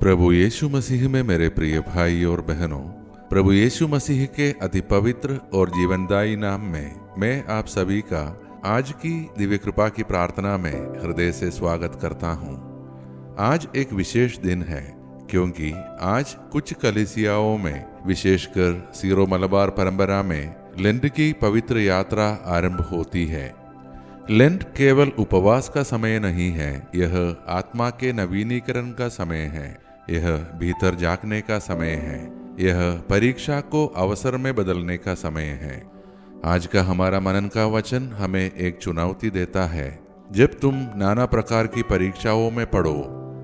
प्रभु यीशु मसीह में मेरे प्रिय भाई और बहनों, प्रभु यीशु मसीह के अति पवित्र और जीवनदायी नाम में मैं आप सभी का आज की दिव्य कृपा की प्रार्थना में हृदय से स्वागत करता हूँ। आज एक विशेष दिन है क्योंकि आज कुछ कलीसियाओं में, विशेषकर सीरो मलबार परंपरा में लेंट की पवित्र यात्रा आरंभ होती है। लेंट केवल उपवास का समय नहीं है, यह आत्मा के नवीनीकरण का समय है, यह भीतर झांकने का समय है, यह परीक्षा को अवसर में बदलने का समय है। आज का हमारा मनन का वचन हमें एक चुनौती देता है। जब तुम नाना प्रकार की परीक्षाओं में पड़ो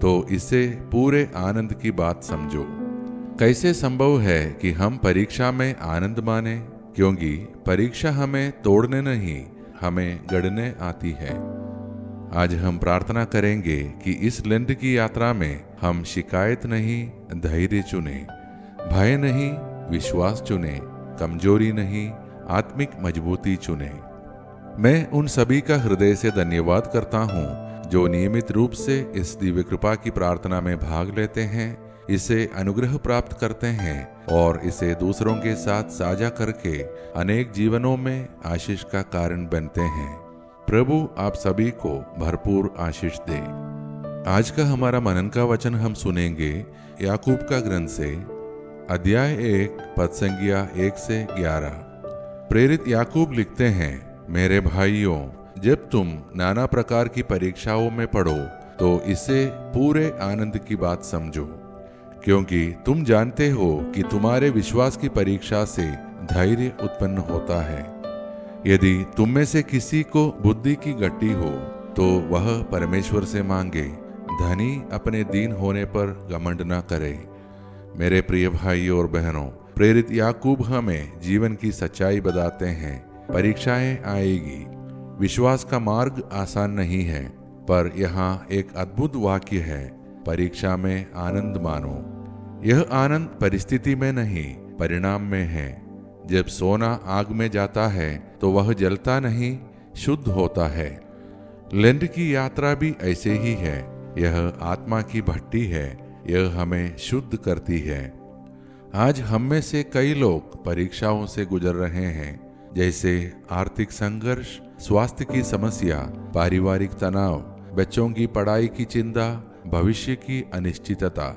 तो इसे पूरे आनंद की बात समझो। कैसे संभव है कि हम परीक्षा में आनंद माने, क्योंकि परीक्षा हमें तोड़ने नहीं, हमें गढ़ने आती है। आज हम प्रार्थना करेंगे कि इस लेंट की यात्रा में हम शिकायत नहीं, धैर्य चुने, भय नहीं, विश्वास चुने, कमजोरी नहीं, आत्मिक मजबूती चुने। मैं उन सभी का हृदय से धन्यवाद करता हूँ जो नियमित रूप से इस दिव्य कृपा की प्रार्थना में भाग लेते हैं, इसे अनुग्रह प्राप्त करते हैं और इसे दूसरों के साथ साझा करके अनेक जीवनों में आशीष का कारण बनते हैं। प्रभु आप सभी को भरपूर आशीष दे। आज का हमारा मनन का वचन हम सुनेंगे याकूब का ग्रंथ से, अध्याय 1 पद संख्या 1 से 11। प्रेरित याकूब लिखते हैं, मेरे भाइयों, जब तुम नाना प्रकार की परीक्षाओं में पड़ो तो इसे पूरे आनंद की बात समझो, क्योंकि तुम जानते हो कि तुम्हारे विश्वास की परीक्षा से धैर्य उत्पन्न होता है। यदि तुम में से किसी को बुद्धि की गट्टी हो तो वह परमेश्वर से मांगे, धनी अपने दीन होने पर घमंड न करे। मेरे प्रिय भाइयों और बहनों, प्रेरित याकूब हमें जीवन की सच्चाई बताते हैं। परीक्षाएं आएगी, विश्वास का मार्ग आसान नहीं है, पर यहाँ एक अद्भुत वाक्य है, परीक्षा में आनंद मानो। यह आनंद परिस्थिति में नहीं, परिणाम में है। जब सोना आग में जाता है तो वह जलता नहीं, शुद्ध होता है। लेंट की यात्रा भी ऐसे ही है। यह आत्मा की भट्टी है, यह हमें शुद्ध करती है। आज हम में से कई लोग परीक्षाओं से गुजर रहे हैं, जैसे आर्थिक संघर्ष, स्वास्थ्य की समस्या, पारिवारिक तनाव, बच्चों की पढ़ाई की चिंता, भविष्य की अनिश्चितता।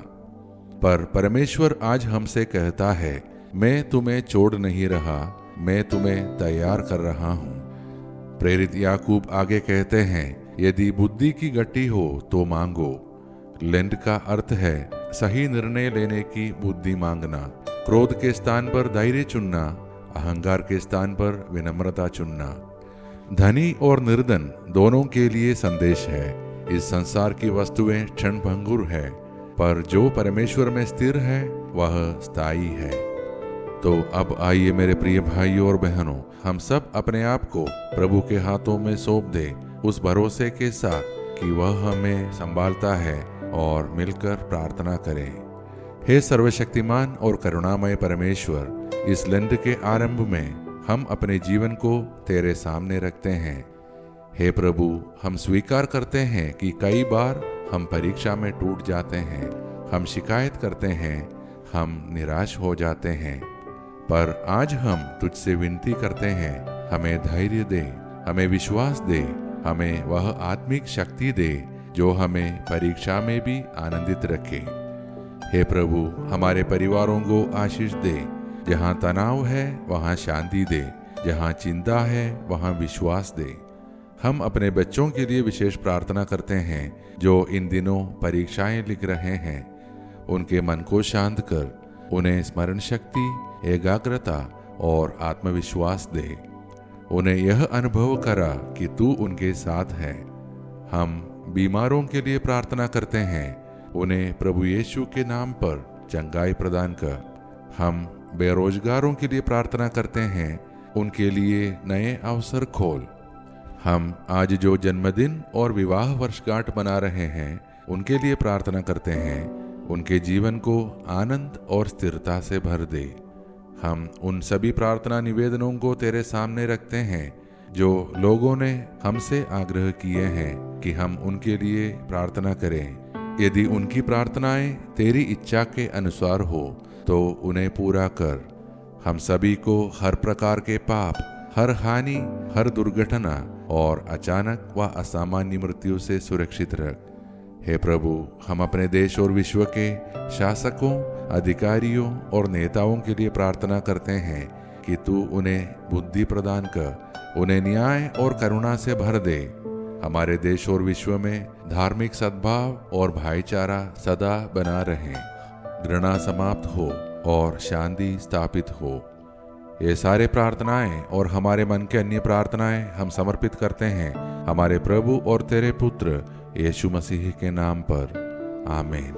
पर परमेश्वर आज हमसे कहता है, मैं तुम्हें छोड़ नहीं रहा, मैं तुम्हें तैयार कर रहा हूँ। प्रेरित याकूब आगे कहते हैं, यदि बुद्धि की गट्टी हो तो मांगो। लेंट का अर्थ है सही निर्णय लेने की बुद्धि मांगना, क्रोध के स्थान पर धैर्य चुनना, अहंकार के स्थान पर विनम्रता चुनना। धनी और निर्धन दोनों के लिए संदेश है। इस संसार की वस्तुएं क्षणभंगुर है, पर जो परमेश्वर में स्थिर है वह स्थायी है। तो अब आइए मेरे प्रिय भाइयों और बहनों, हम सब अपने आप को प्रभु के हाथों में सौंप दे, उस भरोसे के साथ कि वह हमें संभालता है, और मिलकर प्रार्थना करें। हे सर्वशक्तिमान और करुणामय परमेश्वर, इस लेंट के आरंभ में हम अपने जीवन को तेरे सामने रखते हैं। हे प्रभु, हम स्वीकार करते हैं कि कई बार हम परीक्षा में टूट जाते हैं, हम शिकायत करते हैं, हम निराश हो जाते हैं, पर आज हम तुझसे विनती करते हैं, हमें धैर्य दे, हमें विश्वास दे, हमें वह आत्मिक शक्ति दे जो हमें परीक्षा में भी आनंदित रखे। हे प्रभु, हमारे परिवारों को आशीष दे। जहाँ तनाव है वहाँ शांति दे, जहाँ चिंता है वहाँ विश्वास दे। हम अपने बच्चों के लिए विशेष प्रार्थना करते हैं जो इन दिनों परीक्षाएं लिख रहे हैं। उनके मन को शांत कर, उन्हें स्मरण शक्ति, एकाग्रता और आत्मविश्वास दे। उन्हें यह अनुभव करा कि तू उनके साथ है। हम बीमारों के लिए प्रार्थना करते हैं, उन्हें प्रभु यीशु के नाम पर चंगाई प्रदान कर। हम बेरोजगारों के लिए प्रार्थना करते हैं, उनके लिए नए अवसर खोल। हम आज जो जन्मदिन और विवाह वर्षगांठ मना रहे हैं, उनके लिए प्रार्थना करते हैं, उनके जीवन को आनंद और स्थिरता से भर दे। हम उन सभी प्रार्थना निवेदनों को तेरे सामने रखते हैं जो लोगों ने हमसे आग्रह किए हैं कि हम उनके लिए प्रार्थना करें। यदि उनकी प्रार्थनाएं तेरी इच्छा के अनुसार हो तो उन्हें पूरा कर। हम सभी को हर प्रकार के पाप, हर हानि, हर दुर्घटना और अचानक व असामान्य मृत्यु से सुरक्षित रख। हे प्रभु, हम अपने देश और विश्व के शासकों, अधिकारियों और नेताओं के लिए प्रार्थना करते हैं कि तू उन्हें बुद्धि प्रदान कर, उन्हें न्याय और करुणा से भर दे। हमारे देश और विश्व में धार्मिक सद्भाव और भाईचारा सदा बना रहे, घृणा समाप्त हो और शांति स्थापित हो। ये सारे प्रार्थनाएं और हमारे मन के अन्य प्रार्थनाएं हम समर्पित करते हैं हमारे प्रभु और तेरे पुत्र यीशु मसीह के नाम पर। आमीन।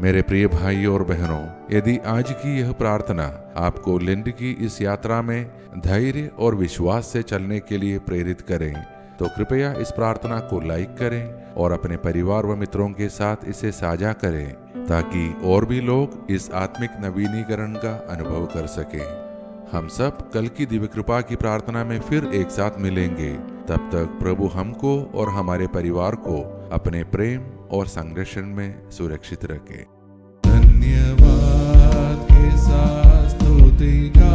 मेरे प्रिय भाई और बहनों, यदि आज की यह प्रार्थना आपको लेंट की इस यात्रा में धैर्य और विश्वास से चलने के लिए प्रेरित करें तो कृपया इस प्रार्थना को लाइक करें और अपने परिवार व मित्रों के साथ इसे साझा करें ताकि और भी लोग इस आत्मिक नवीनीकरण का अनुभव कर सकें। हम सब कल की दिव्य कृपा की प्रार्थना में फिर एक साथ मिलेंगे। तब तक प्रभु हमको और हमारे परिवार को अपने प्रेम और संरक्षण में सुरक्षित रखे। धन्यवाद के साथ स्तुति का